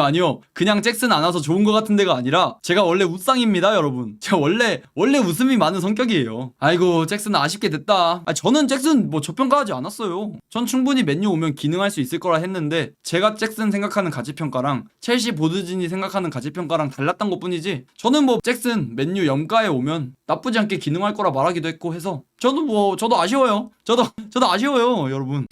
아니요. 그냥 잭슨 안 와서 좋은 것 같은 데가 아니라 제가 원래 웃상입니다, 여러분. 제가 원래 웃음이 많은 성격이에요. 아이고, 잭슨 아쉽게 됐다. 저는 잭슨 뭐 저평가하지 않았어요. 전 충분히 맨유 오면 기능할 수 있을 거라 했는데 제가 잭슨 생각하는 가치평가랑 첼시 보드진이 생각하는 가치평가랑 달랐던 것뿐이지 저는 뭐 잭슨 맨유 염가에 오면 나쁘지 않게 기능할 거라 말하기도 했고 해서 저도 아쉬워요. 저도 아쉬워요, 여러분.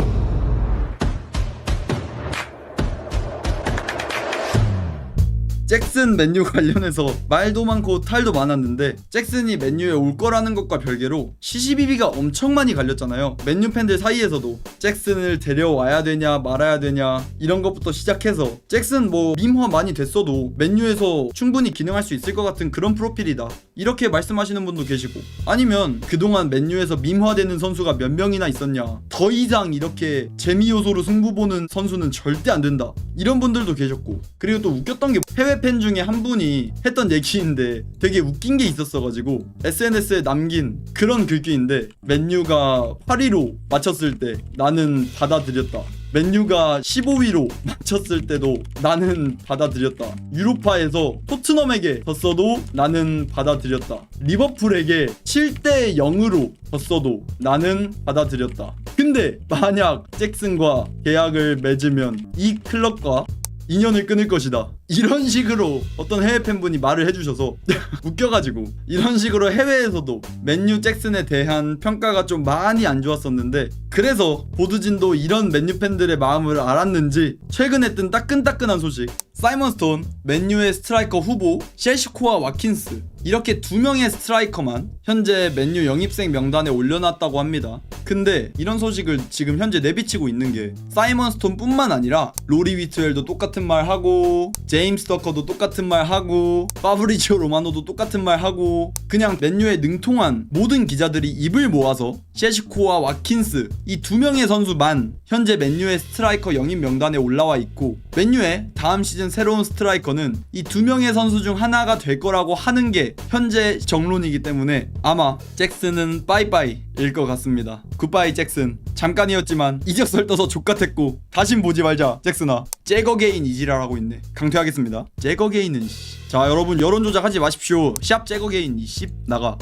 잭슨 맨유 관련해서 말도 많고 탈도 많았는데 잭슨이 맨유에 올 거라는 것과 별개로 시시비비가 엄청 많이 갈렸잖아요. 맨유 팬들 사이에서도 잭슨을 데려와야 되냐 말아야 되냐 이런 것부터 시작해서 잭슨 뭐 밈화 많이 됐어도 맨유에서 충분히 기능할 수 있을 것 같은 그런 프로필이다 이렇게 말씀하시는 분도 계시고, 아니면 그동안 맨유에서 밈화되는 선수가 몇 명이나 있었냐, 더 이상 이렇게 재미 요소로 승부 보는 선수는 절대 안 된다 이런 분들도 계셨고, 그리고 또 웃겼던 게 해외 팬 중에 한 분이 했던 얘기인데 되게 웃긴 게 있었어가지고 SNS에 남긴 그런 글귀인데, 맨유가 8위로 맞췄을 때 나는 받아들였다, 맨유가 15위로 맞췄을 때도 나는 받아들였다, 유로파에서 토트넘에게 졌어도 나는 받아들였다, 리버풀에게 7대 0으로 졌어도 나는 받아들였다. 근데 만약 잭슨과 계약을 맺으면 이 클럽과 인연을 끊을 것이다 이런 식으로 어떤 해외 팬분이 말을 해주셔서 웃겨가지고, 이런 식으로 해외에서도 맨유 잭슨에 대한 평가가 좀 많이 안 좋았었는데, 그래서 보드진도 이런 맨유 팬들의 마음을 알았는지 최근에 뜬 따끈따끈한 소식, 사이먼 스톤 맨유의 스트라이커 후보 셰시코와 와킨스 이렇게 2명의 스트라이커만 현재 맨유 영입생 명단에 올려놨다고 합니다. 근데 이런 소식을 지금 현재 내비치고 있는 게 사이먼 스톤 뿐만 아니라 로리 위트웰도 똑같은 말 하고, 제임스 더커도 똑같은 말 하고, 파브리지오 로마노도 똑같은 말 하고, 그냥 맨유에 능통한 모든 기자들이 입을 모아서 셰시코와 와킨스 이 2명의 선수만 현재 맨유의 스트라이커 영입 명단에 올라와 있고, 맨유의 다음 시즌 새로운 스트라이커는 이 2명의 선수 중 하나가 될 거라고 하는 게 현재 정론이기 때문에 아마 잭슨은 빠이빠이 일 것 같습니다. 굿바이 잭슨. 잠깐이었지만 이적설 떠서 족같았고 다신 보지 말자 잭슨아. 잭어게인 이지랄하고 있네. 강퇴하겠습니다. 잭어게인은 자, 여러분 여론 조작하지 마십시오. 샵 잭어게인 이씨 나가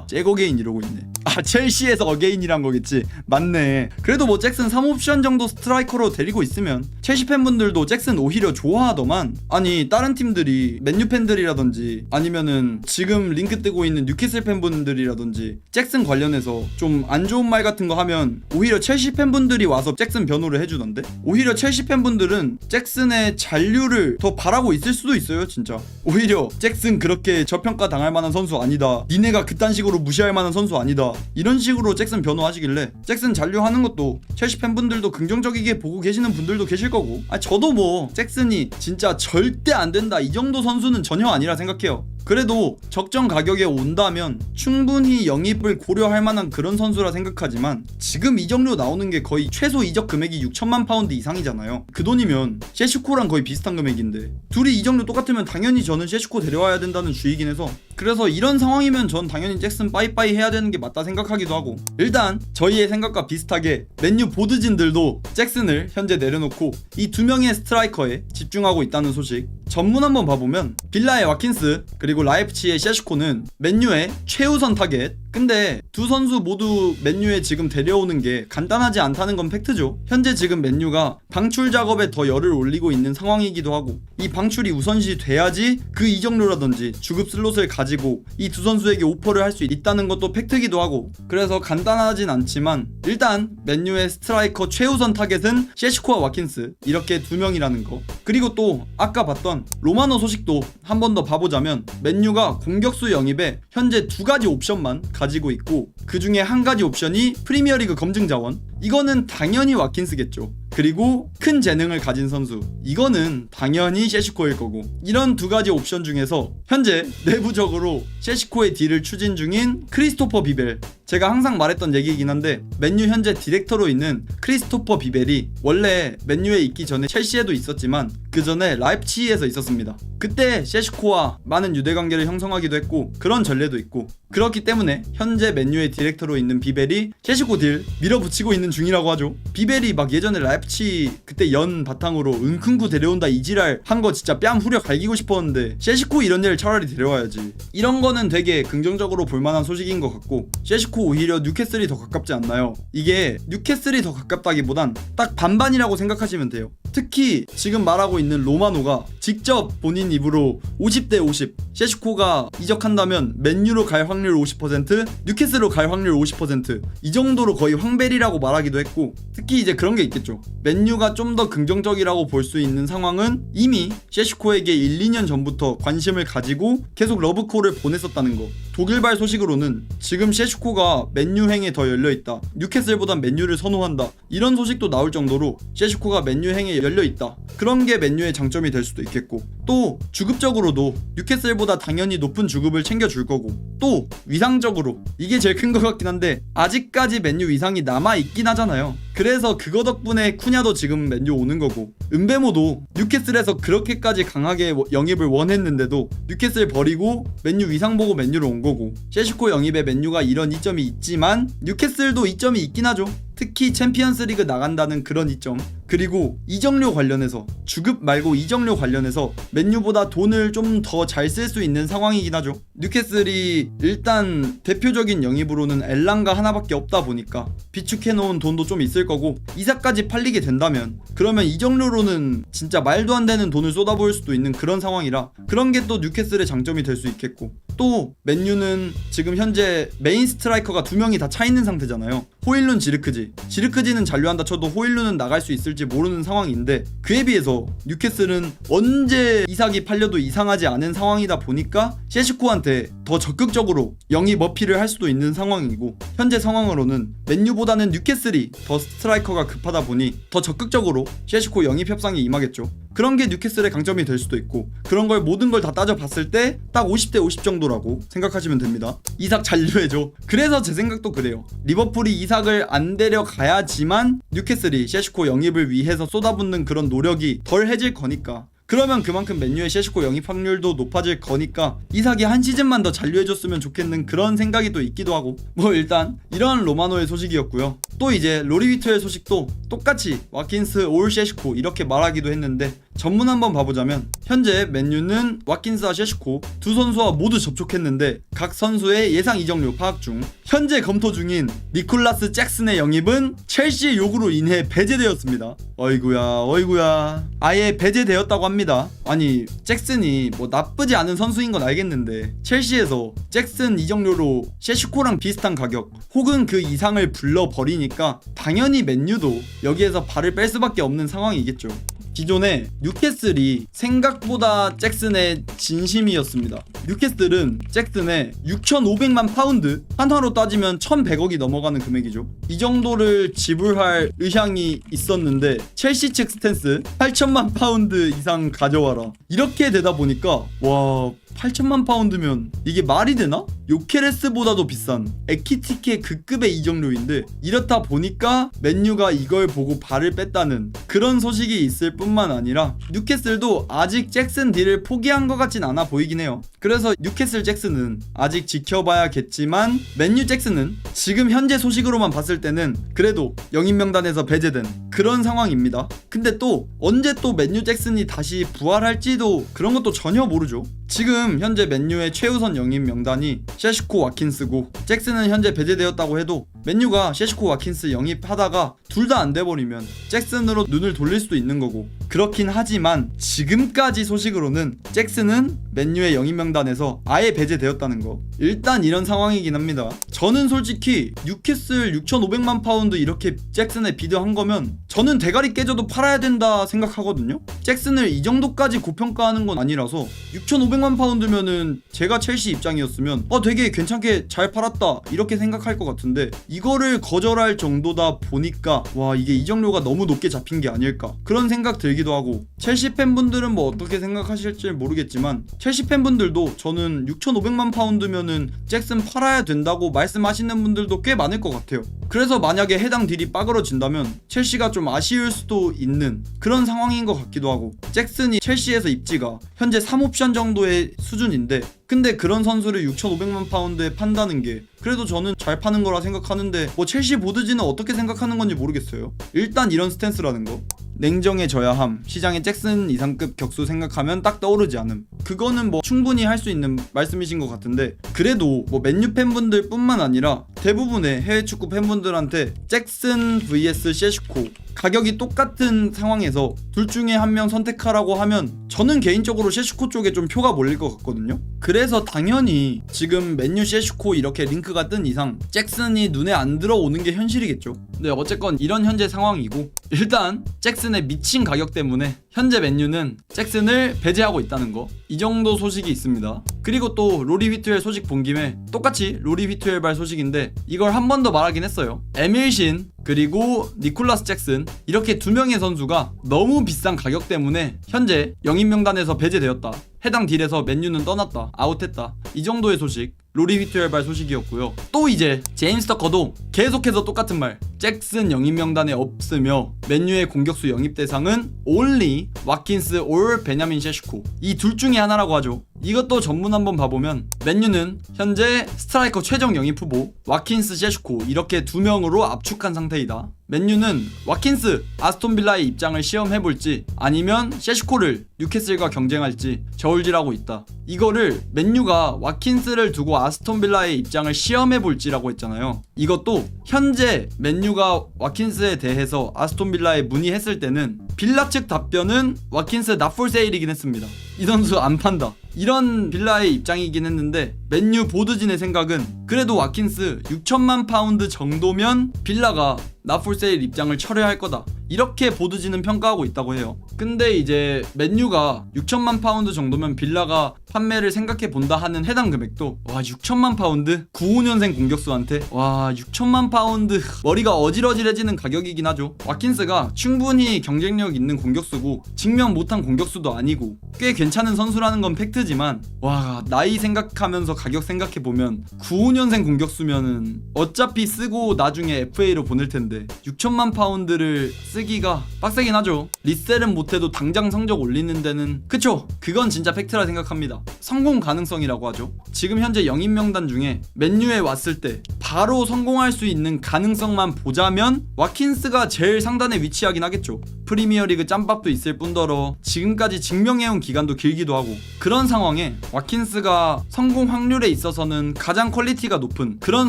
잭어게인 이러고 있네. 아, 첼시에서 어게인이란 거겠지. 맞네. 그래도 뭐 잭슨 3옵션 정도 스트라이커로 데리고 있으면 첼시 팬분들도 잭슨 오히려 좋아하더만. 아니, 다른 팀들이 맨유 팬들이라든지 아니면은 지금 링크 뜨고 있는 뉴캐슬 팬분들이라든지 잭슨 관련해서 좀 안 좋은 말 같은 거 하면 오히려 첼시 팬분들이 와서 잭슨 변호를 해주던데. 오히려 첼시 팬분들은 잭슨의 잔류를 더 바라고 있을 수도 있어요. 진짜 오히려 잭슨 그렇게 저평가 당할 만한 선수 아니다, 니네가 그딴 식으로 무시할 만한 선수 아니다, 이런 식으로 잭슨 변호하시길래 잭슨 잔류하는 것도 첼시 팬분들도 긍정적이게 보고 계시는 분들도 계실 거고, 저도 뭐 잭슨이 진짜 절대 안 된다 이 정도 선수는 전혀 아니라 생각해요. 그래도 적정 가격에 온다면 충분히 영입을 고려할 만한 그런 선수라 생각하지만, 지금 이적료 나오는 게 거의 최소 이적 금액이 6천만 파운드 이상이잖아요. 그 돈이면 셰시코랑 거의 비슷한 금액인데 둘이 이적료 똑같으면 당연히 저는 셰시코 데려와야 된다는 주의긴 해서, 그래서 이런 상황이면 전 당연히 잭슨 빠이빠이 해야 되는 게 맞다 생각하기도 하고, 일단 저희의 생각과 비슷하게 맨유 보드진들도 잭슨을 현재 내려놓고 이 2명의 스트라이커에 집중하고 있다는 소식. 전문 한번 봐보면 빌라의 와킨스 그리고 라이프치히의 셰시코는 맨유의 최우선 타겟. 근데 두 선수 모두 맨유에 지금 데려오는 게 간단하지 않다는 건 팩트죠. 현재 지금 맨유가 방출 작업에 더 열을 올리고 있는 상황이기도 하고, 이 방출이 우선시 돼야지 그 이적료라든지 주급 슬롯을 가지고 이 두 선수에게 오퍼를 할 수 있다는 것도 팩트기도 하고, 그래서 간단하진 않지만 일단 맨유의 스트라이커 최우선 타겟은 셰시코와 와킨스 이렇게 2명이라는 거. 그리고 또 아까 봤던 로마노 소식도 한 번 더 봐보자면 맨유가 공격수 영입에 현재 2가지 옵션만 가지고 있고, 그 중에 한 가지 옵션이 프리미어리그 검증 자원, 이거는 당연히 와킨스겠죠. 그리고 큰 재능을 가진 선수, 이거는 당연히 셰시코일 거고, 이런 2가지 옵션 중에서 현재 내부적으로 셰시코의 딜을 추진 중인 크리스토퍼 비벨, 제가 항상 말했던 얘기이긴 한데 맨유 현재 디렉터로 있는 크리스토퍼 비벨이 원래 맨유에 있기 전에 첼시에도 있었지만 그 전에 라입치히에서 있었습니다. 그때 셰시코와 많은 유대관계를 형성하기도 했고 그런 전례도 있고, 그렇기 때문에 현재 맨유의 디렉터로 있는 비벨이 셰시코 딜 밀어붙이고 있는 중이라고 하죠. 비벨이 막 예전에 라입치히 그때 연 바탕으로 은쿤쿠 데려온다 이지랄 한 거 진짜 뺨 후려 갈기고 싶었는데 셰시코 이런 애를 차라리 데려와야지. 이런 거는 되게 긍정적으로 볼만한 소식인 것 같고, 셰시코 오히려 뉴캐슬이 더 가깝지 않나요? 이게 뉴캐슬이 더 가깝다기보단 딱 반반이라고 생각하시면 돼요. 특히 지금 말하고 있는 로마노가 직접 본인 입으로 50대 50, 셰시코가 이적한다면 맨유로 갈 확률 50%, 뉴캐슬로 갈 확률 50%, 이 정도로 거의 황벨이라고 말하기도 했고, 특히 이제 그런 게 있겠죠. 맨유가 좀 더 긍정적이라고 볼 수 있는 상황은 이미 셰시코에게 1, 2년 전부터 관심을 가지고 계속 러브콜을 보냈었다는 거. 독일발 소식으로는 지금 셰시코가 맨유행에 더 열려있다, 뉴캐슬보단 맨유를 선호한다, 이런 소식도 나올 정도로 셰시코가 맨유행에 열려있다. 그런 게 맨유의 장점이 될 수도 있겠고, 또 주급적으로도 뉴캐슬보다 당연히 높은 주급을 챙겨줄 거고, 또 위상적으로 이게 제일 큰 것 같긴 한데 아직까지 맨유 위상이 남아있긴 하잖아요. 그래서 그거 덕분에 쿠냐도 지금 맨유 오는 거고, 은베모도 뉴캐슬에서 그렇게까지 강하게 영입을 원했는데도 뉴캐슬 버리고 맨유 위상 보고 맨유로 온 거고, 셰시코 영입에 맨유가 이런 이점이 있지만 뉴캐슬도 이점이 있긴 하죠. 특히 챔피언스리그 나간다는 그런 이점, 그리고 이적료 관련해서, 주급 말고 이적료 관련해서 맨유보다 돈을 좀 더 잘 쓸 수 있는 상황이긴 하죠. 뉴캐슬이 일단 대표적인 영입으로는 엘랑가 하나밖에 없다 보니까 비축해놓은 돈도 좀 있을 거고, 이사까지 팔리게 된다면 그러면 이적료로는 진짜 말도 안 되는 돈을 쏟아부을 수도 있는 그런 상황이라, 그런 게 또 뉴캐슬의 장점이 될 수 있겠고, 또 맨유는 지금 현재 메인 스트라이커가 2명이 다 차있는 상태잖아요. 호일룬, 지르크지는 잔류한다 쳐도 호일룬은 나갈 수 있을지 모르는 상황인데, 그에 비해서 뉴캐슬은 언제 이삭이 팔려도 이상하지 않은 상황이다 보니까 셰시코한테 더 적극적으로 영입 어필을 할 수도 있는 상황이고, 현재 상황으로는 맨유보다는 뉴캐슬이 더 스트라이커가 급하다 보니 더 적극적으로 셰시코 영입 협상에 임하겠죠. 그런 게 뉴캐슬의 강점이 될 수도 있고, 그런 걸 모든 걸 다 따져봤을 때 딱 50대 50 정도라고 생각하시면 됩니다. 이삭 잔류해줘. 그래서 제 생각도 그래요. 리버풀이 이삭을 안 데려가야지만 뉴캐슬이 셰시코 영입을 위해서 쏟아붓는 그런 노력이 덜 해질 거니까, 그러면 그만큼 맨유의 셰시코 영입 확률도 높아질 거니까 이삭이 한 시즌만 더 잔류해줬으면 좋겠는 그런 생각이 또 있기도 하고, 뭐 일단 이런 로마노의 소식이었고요. 또 이제 로리비토의 소식도 똑같이 와킨스 올 셰시코 이렇게 말하기도 했는데, 전문 한번 봐보자면 현재 맨유는 와킨스와 셰시코 두 선수와 모두 접촉했는데 각 선수의 예상 이적료 파악 중, 현재 검토 중인 니콜라스 잭슨의 영입은 첼시의 요구로 인해 배제되었습니다. 어이구야 아예 배제되었다고 합니다. 아니 잭슨이 뭐 나쁘지 않은 선수인 건 알겠는데 첼시에서 잭슨 이적료로 셰시코랑 비슷한 가격 혹은 그 이상을 불러버리니까 당연히 맨유도 여기에서 발을 뺄 수밖에 없는 상황이겠죠. 기존에 뉴캐슬이 생각보다 잭슨의 진심이었습니다. 뉴캐슬은 잭슨에 6,500만 파운드, 한화로 따지면 1,100억이 넘어가는 금액이죠. 이 정도를 지불할 의향이 있었는데 첼시 측 스탠스 8천만 파운드 이상 가져와라, 이렇게 되다 보니까 와, 8천만 파운드면 이게 말이 되나? 요케레스보다도 비싼 에키티케 그 급의 이적료인데, 이렇다 보니까 맨유가 이걸 보고 발을 뺐다는 그런 소식이 있을 뿐만 아니라 뉴캐슬도 아직 잭슨 딜을 포기한 것 같진 않아 보이긴 해요. 그래서 뉴캐슬 잭슨은 아직 지켜봐야겠지만 맨유 잭슨은 지금 현재 소식으로만 봤을 때는 그래도 영입 명단에서 배제된 그런 상황입니다. 근데 또 언제 또 맨유 잭슨이 다시 부활할지도 그런 것도 전혀 모르죠. 지금 현재 맨유의 최우선 영입 명단이 셰시코 와킨스고, 잭슨은 현재 배제되었다고 해도 맨유가 셰시코 와킨스 영입하다가 둘 다 안 돼버리면 잭슨으로 눈을 돌릴 수도 있는 거고, 그렇긴 하지만 지금까지 소식으로는 잭슨은 맨유의 영입 명단에서 아예 배제되었다는 거. 일단 이런 상황이긴 합니다. 저는 솔직히 뉴캐슬 6,500만 파운드 이렇게 잭슨에 비드한 거면 저는 대가리 깨져도 팔아야 된다 생각하거든요. 잭슨을 이 정도까지 고평가하는 건 아니라서 6,500만 파운드면은 제가 첼시 입장이었으면 되게 괜찮게 잘 팔았다 이렇게 생각할 것 같은데, 이거를 거절할 정도다 보니까 와, 이게 이적료가 너무 높게 잡힌 게 아닐까 그런 생각 들긴 들기도 하고, 첼시 팬분들은 뭐 어떻게 생각하실지 모르겠지만 첼시 팬분들도 저는 6,500만 파운드면은 잭슨 팔아야 된다고 말씀하시는 분들도 꽤 많을 것 같아요. 그래서 만약에 해당 딜이 빠그러진다면 첼시가 좀 아쉬울 수도 있는 그런 상황인 것 같기도 하고, 잭슨이 첼시에서 입지가 현재 3옵션 정도의 수준인데 근데 그런 선수를 6,500만 파운드에 판다는 게 그래도 저는 잘 파는 거라 생각하는데, 뭐 첼시 보드지는 어떻게 생각하는 건지 모르겠어요. 일단 이런 스탠스라는 거, 냉정해져야 함, 시장에 잭슨 이상급 격수 생각하면 딱 떠오르지 않음, 그거는 뭐 충분히 할 수 있는 말씀이신 것 같은데, 그래도 뭐 맨유 팬분들 뿐만 아니라 대부분의 해외 축구 팬분들한테 잭슨 vs 셰슈코 가격이 똑같은 상황에서 둘 중에 한 명 선택하라고 하면 저는 개인적으로 셰슈코 쪽에 좀 표가 몰릴 것 같거든요. 그래서 당연히 지금 맨유 셰슈코 이렇게 링크가 뜬 이상 잭슨이 눈에 안 들어오는 게 현실이겠죠. 네, 어쨌건 이런 현재 상황이고, 일단 잭슨의 미친 가격 때문에 현재 맨유는 잭슨을 배제하고 있다는 거, 이 정도 소식이 있습니다. 그리고 또 로리 휘트웰 소식 본 김에 똑같이 로리 휘트웰 발 소식인데 이걸 한 번 더 말하긴 했어요. 에밀신 그리고 니콜라스 잭슨, 이렇게 두 명의 선수가 너무 비싼 가격 때문에 현재 영입 명단에서 배제되었다, 해당 딜에서 맨유는 떠났다, 아웃했다, 이 정도의 소식, 로리 휘트웰 발 소식이었고요. 또 이제 제임스 터커도 계속해서 똑같은 말, 잭슨 영입 명단에 없으며 맨유의 공격수 영입 대상은 only 와킨스 or 베냐민 셰슈코, 이 둘 중에 하나라고 하죠. 이것도 전문 한번 봐보면 맨유는 현재 스트라이커 최종 영입 후보 와킨스 셰슈코 이렇게 두 명으로 압축한 상태이다. 맨유는 와킨스 아스톤빌라의 입장을 시험해볼지 아니면 셰슈코를 뉴캐슬과 경쟁할지 저울질하고 있다. 이거를 맨유가 와킨스를 두고 아스톤빌라의 입장을 시험해볼지라고 했잖아요. 이것도 현재 맨유가 와킨스에 대해서 아스톤빌라에 문의했을 때는 빌라 측 답변은 와킨스 not for sale이긴 했습니다. 이 선수 안 판다, 이런 빌라의 입장이긴 했는데, 맨유 보드진의 생각은 그래도 와킨스 6천만 파운드 정도면 빌라가 not for sale 입장을 철회할 거다, 이렇게 보드진은 평가하고 있다고 해요. 근데 이제 맨유가 6천만 파운드 정도면 빌라가 판매를 생각해 본다 하는 해당 금액도, 와 6천만 파운드? 95년생 공격수한테 와 6천만 파운드, 머리가 어질어질해지는 가격이긴 하죠. 와킨스가 충분히 경쟁력 있는 공격수고 증명 못한 공격수도 아니고 꽤 괜찮은 선수라는 건 팩트지만, 와 나이 생각하면서 가격 생각해보면 95년생 공격수면은 어차피 쓰고 나중에 FA로 보낼 텐데 6천만 파운드를 쓰기가 빡세긴 하죠. 리셀은 못해도 당장 성적 올리는 데는, 그쵸, 그건 진짜 팩트라 생각합니다. 성공 가능성이라고 하죠. 지금 현재 영입 명단 중에 맨유에 왔을 때 바로 성공할 수 있는 가능성만 보자면 와킨스가 제일 상단에 위치하긴 하겠죠. 프리미어리그 짬밥도 있을 뿐더러 지금까지 증명해온 기간도 길기도 하고, 그런 상황에 와킨스가 성공 확률에 있어서는 가장 퀄리티가 높은 그런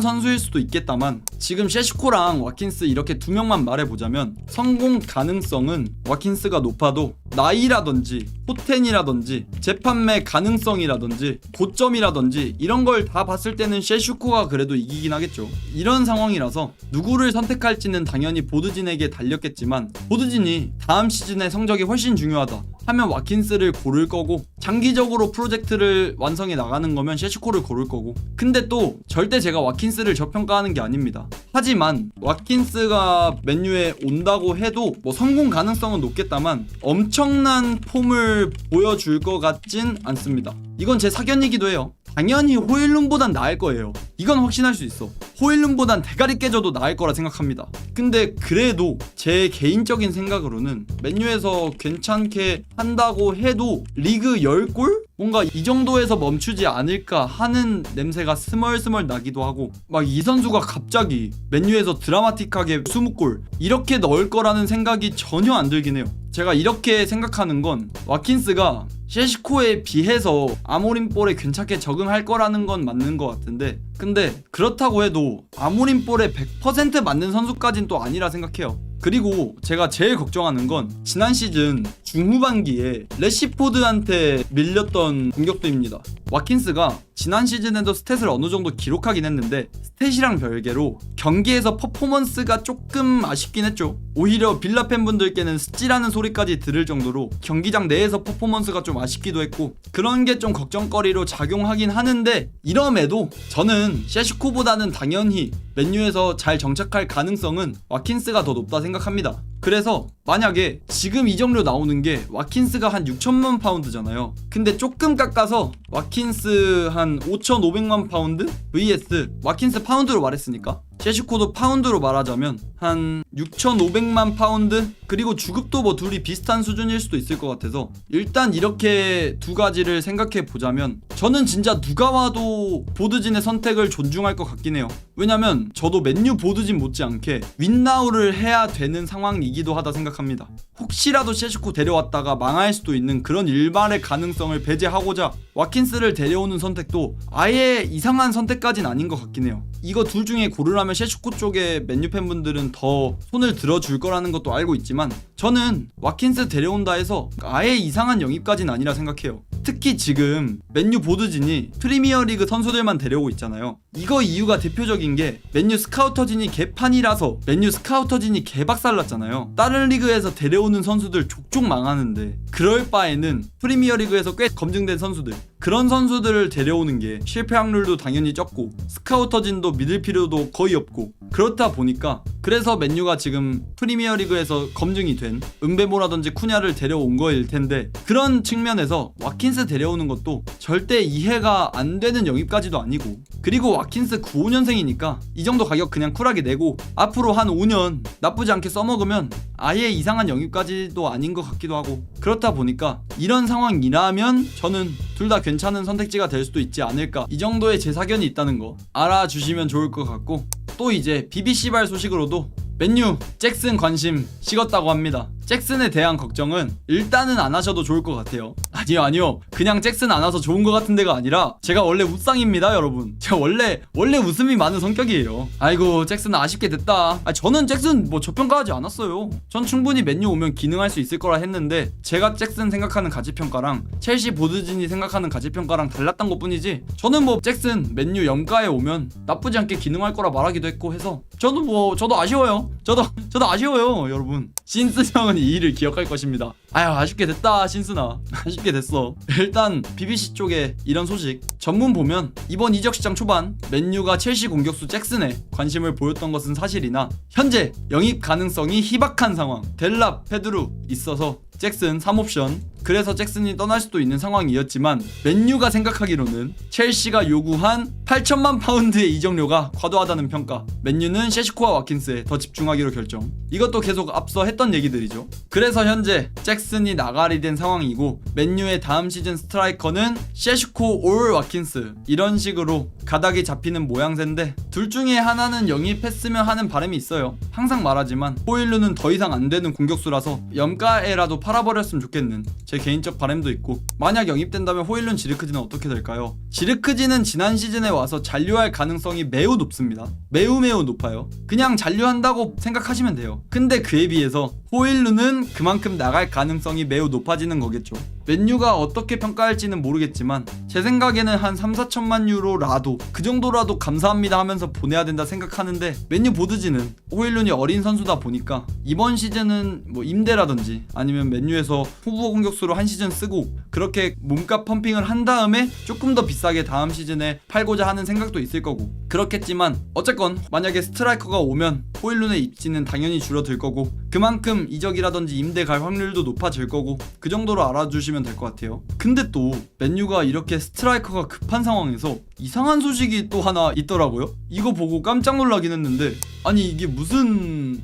선수일 수도 있겠다만, 지금 셰슈코랑 와킨스 이렇게 두 명만 말해보자면 성공 가능성은 와킨스가 높아도 나이라든지 포텐이라든지 재판매 가능성이라든지 고점이라든지 이런 걸 다 봤을 때는 셰슈코가 그래도 이기긴 하겠죠. 이런 상황이라서 누구를 선택할지는 당연히 보드진에게 달렸겠지만, 보드진이 다음 시즌의 성적이 훨씬 중요하다 하면 와킨스를 고를 거고, 장기적으로 프로젝트를 완성해 나가는 거면 셰슈코를 고를 거고, 근데 또 절대 제가 와킨스를 저평가하는 게 아닙니다. 하지만 와킨스가 맨유에 온다고 해도 뭐 성공 가능성은 높겠다만 엄청난 폼을 보여줄 것 같진 않습니다. 이건 제 사견이기도 해요. 당연히 호일룬보단 나을 거예요. 이건 확신할 수 있어. 호일룬보단 대가리 깨져도 나을 거라 생각합니다. 근데 그래도 제 개인적인 생각으로는 맨유에서 괜찮게 한다고 해도 리그 10골? 뭔가 이 정도에서 멈추지 않을까 하는 냄새가 스멀스멀 나기도 하고, 막 이 선수가 갑자기 맨유에서 드라마틱하게 20골 이렇게 넣을 거라는 생각이 전혀 안 들긴 해요. 제가 이렇게 생각하는 건 와킨스가 셰슈코에 비해서 아모림 볼에 괜찮게 적응할 거라는 건 맞는 것 같은데, 근데 그렇다고 해도 아모림 볼에 100% 맞는 선수까진 또 아니라 생각해요. 그리고 제가 제일 걱정하는 건 지난 시즌 중후반기에 래시포드한테 밀렸던 공격도입니다. 와킨스가 지난 시즌에도 스탯을 어느 정도 기록하긴 했는데 스탯이랑 별개로 경기에서 퍼포먼스가 조금 아쉽긴 했죠. 오히려 빌라 팬분들께는 스찌라는 소리까지 들을 정도로 경기장 내에서 퍼포먼스가 좀 아쉽기도 했고, 그런 게 좀 걱정거리로 작용하긴 하는데, 이럼에도 저는 셰슈코보다는 당연히 맨유에서 잘 정착할 가능성은 와킨스가 더 높다 생각합니다. 그래서 만약에 지금 이적료 나오는 게 와킨스가 한 6천만 파운드잖아요. 근데 조금 깎아서 와킨스 한 5,500만 파운드 vs 와킨스 파운드로 말했으니까 셰슈코도 파운드로 말하자면 한 6,500만 파운드, 그리고 주급도 뭐 둘이 비슷한 수준일 수도 있을 것 같아서 일단 이렇게 두 가지를 생각해 보자면 저는 진짜 누가 와도 보드진의 선택을 존중할 것 같긴 해요. 왜냐면 저도 맨유 보드진 못지않게 윈나우를 해야 되는 상황이기도 하다 생각합니다. 혹시라도 셰슈코 데려왔다가 망할 수도 있는 그런 일말의 가능성을 배제하고자 와킨스를 데려오는 선택도 아예 이상한 선택까진 아닌 것 같긴 해요. 이거 둘 중에 고르라면 셰슈코 쪽에 맨유 팬분들은 더 손을 들어줄 거라는 것도 알고 있지만 저는 와킨스 데려온다 해서 아예 이상한 영입까진 아니라 생각해요. 특히 지금 맨유 보드진이 프리미어리그 선수들만 데려오고 있잖아요. 이거 이유가 대표적인 게 맨유 스카우터진이 개판이라서 맨유 스카우터진이 개박살났잖아요. 다른 리그에서 데려오는 선수들 족족 망하는데 그럴 바에는 프리미어리그에서 꽤 검증된 선수들, 그런 선수들을 데려오는 게 실패 확률도 당연히 적고 스카우터진도 믿을 필요도 거의 없고, 그렇다 보니까 그래서 맨유가 지금 프리미어리그에서 검증이 된 은베모라든지 쿠냐를 데려온 거일 텐데, 그런 측면에서 와킨스 데려오는 것도 절대 이해가 안 되는 영입까지도 아니고, 그리고 와킨스 95년생이니까 이 정도 가격 그냥 쿨하게 내고 앞으로 한 5년 나쁘지 않게 써먹으면 아예 이상한 영입까지도 아닌 것 같기도 하고, 그렇다 보니까 이런 상황이라면 저는 둘 다 괜찮은 선택지가 될 수도 있지 않을까, 이 정도의 제 사견이 있다는 거 알아주시면 좋을 것 같고, 또 이제 BBC발 소식으로도 맨유 잭슨 관심 식었다고 합니다. 잭슨에 대한 걱정은 일단은 안 하셔도 좋을 것 같아요. 아니요 그냥 잭슨 안 와서 좋은 것 같은 데가 아니라 제가 원래 웃상입니다 여러분. 제가 원래 웃음이 많은 성격이에요. 아이고 잭슨 아쉽게 됐다. 저는 잭슨 뭐 저평가하지 않았어요. 전 충분히 맨유 오면 기능할 수 있을 거라 했는데 제가 잭슨 생각하는 가치평가랑 첼시 보드진이 생각하는 가치평가랑 달랐던 것 뿐이지, 저는 뭐 잭슨 맨유 염가에 오면 나쁘지 않게 기능할 거라 말하기도 했고 해서 저도 아쉬워요. 저도 아쉬워요 여러분. 신스 형은 이 일을 기억할 것입니다. 아유 아쉽게 됐다 신스나. 아쉽게 됐어. 일단 BBC 쪽에 이런 소식 전문 보면 이번 이적 시장 초반 맨유가 첼시 공격수 잭슨에 관심을 보였던 것은 사실이나 현재 영입 가능성이 희박한 상황, 델랍, 페드루 있어서 잭슨 3옵션, 그래서 잭슨이 떠날 수도 있는 상황이었지만 맨유가 생각하기로는 첼시가 요구한 8천만 파운드의 이적료가 과도하다는 평가, 맨유는 셰슈코와 와킨스에 더 집중하기로 결정. 이것도 계속 앞서 했던 얘기들이죠. 그래서 현재 잭슨이 나가리 된 상황이고 맨유의 다음 시즌 스트라이커는 셰슈코 올 와킨스, 이런 식으로 가닥이 잡히는 모양새인데 둘 중에 하나는 영입했으면 하는 바람이 있어요. 항상 말하지만 호일루는 더 이상 안 되는 공격수라서 염가에라도 팔아버렸으면 좋겠는 제 개인적 바람도 있고, 만약 영입된다면 호일룬 지르크지는 어떻게 될까요? 지르크지는 지난 시즌에 와서 잔류할 가능성이 매우 높습니다. 매우 높아요. 그냥 잔류한다고 생각하시면 돼요. 근데 그에 비해서 호일룬은 그만큼 나갈 가능성이 매우 높아지는 거겠죠. 맨유가 어떻게 평가할지는 모르겠지만 제 생각에는 한 3-4천만 유로라도, 그 정도라도 감사합니다 하면서 보내야 된다 생각하는데, 맨유 보드지는 호일룬이 어린 선수다 보니까 이번 시즌은 뭐 임대라든지 아니면 맨유에서 후보 공격수로 한 시즌 쓰고 그렇게 몸값 펌핑을 한 다음에 조금 더 비싸게 다음 시즌에 팔고자 하는 생각도 있을 거고 그렇겠지만, 어쨌건 만약에 스트라이커가 오면 호일룬의 입지는 당연히 줄어들 거고 그만큼 이적이라든지 임대 갈 확률도 높아질 거고, 그 정도로 알아주시면 될 것 같아요. 근데 또 맨유가 이렇게 스트라이커가 급한 상황에서 이상한 소식이 또 하나 있더라고요. 이거 보고 깜짝 놀라긴 했는데, 아니 이게 무슨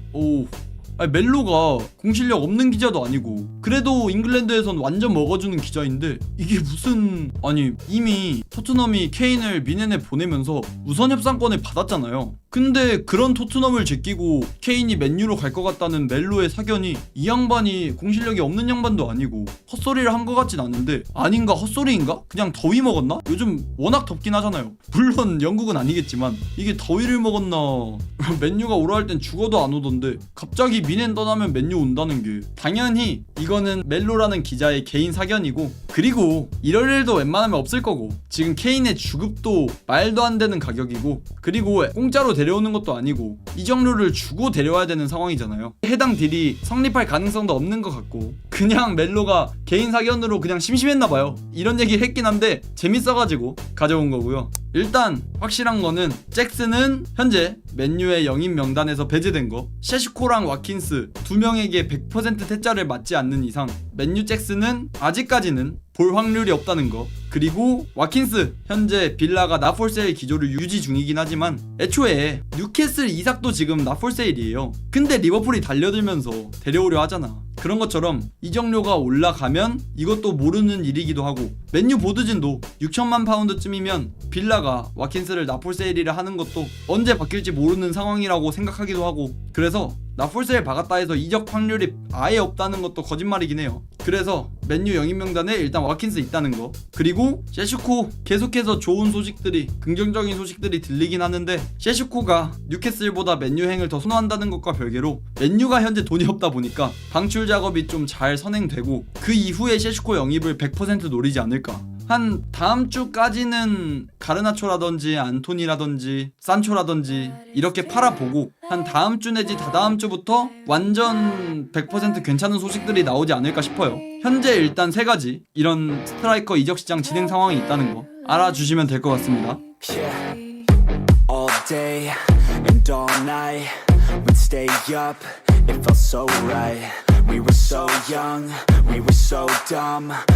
멜로가 공실력 없는 기자도 아니고 그래도 잉글랜드에선 완전 먹어주는 기자인데 이게 무슨, 아니 이미 토트넘이 케인을 미넨에 보내면서 우선 협상권을 받았잖아요. 근데 그런 토트넘을 제끼고 케인이 맨유로 갈 것 같다는 멜로의 사견이, 이 양반이 공실력이 없는 양반도 아니고 헛소리를 한 것 같진 않은데, 아닌가 헛소리인가? 그냥 더위 먹었나? 요즘 워낙 덥긴 하잖아요. 물론 영국은 아니겠지만 이게 더위를 먹었나. 맨유가 오라 할 땐 죽어도 안 오던데 갑자기 미넨 떠나면 맨유 온다는 게, 당연히 이거는 멜로라는 기자의 개인 사견이고, 그리고 이럴 일도 웬만하면 없을 거고, 지금 케인의 주급도 말도 안 되는 가격이고, 그리고 공짜로 데려오는 것도 아니고 이적료를 주고 데려와야 되는 상황이잖아요. 해당 딜이 성립할 가능성도 없는 것 같고, 그냥 멜로가 개인 사견으로 그냥 심심했나봐요. 이런 얘기 했긴 한데 재밌어가지고 가져온 거고요. 일단 확실한 거는 잭슨은 현재 맨유의 영입 명단에서 배제된 거. 셰슈코랑 와킨스 두 명에게 100% 퇴짜를 맞지 않는 이상 맨유 잭슨은 아직까지는 볼 확률이 없다는 거. 그리고 와킨스 현재 빌라가 나폴세일 기조를 유지 중이긴 하지만 애초에 뉴캐슬 이삭도 지금 나폴세일이에요. 근데 리버풀이 달려들면서 데려오려 하잖아. 그런 것처럼 이적료가 올라가면 이것도 모르는 일이기도 하고, 맨유 보드진도 6천만 파운드쯤이면 빌라가 와킨스를 나폴세일이라 하는 것도 언제 바뀔지 모르는 상황이라고 생각하기도 하고, 그래서 나폴세일 박았다 해서 이적 확률이 아예 없다는 것도 거짓말이긴 해요. 그래서 맨유 영입 명단에 일단 와킨스 있다는 거, 그리고 셰슈코 계속해서 좋은 소식들이, 긍정적인 소식들이 들리긴 하는데 셰슈코가 뉴캐슬보다 맨유행을 더 선호한다는 것과 별개로 맨유가 현재 돈이 없다 보니까 방출 작업이 좀 잘 선행되고 그 이후에 셰슈코 영입을 100% 노리지 않을까. 한 다음 주까지는 가르나초라든지 안토니라든지 산초라든지 이렇게 팔아보고 한 다음 주 내지 다다음 주부터 완전 100% 괜찮은 소식들이 나오지 않을까 싶어요. 현재 일단 3가지 이런 스트라이커 이적 시장 진행 상황이 있다는 거 알아주시면 될 것 같습니다. All day and all night we'd stay up, it felt so right. We were so young, we were so dumb.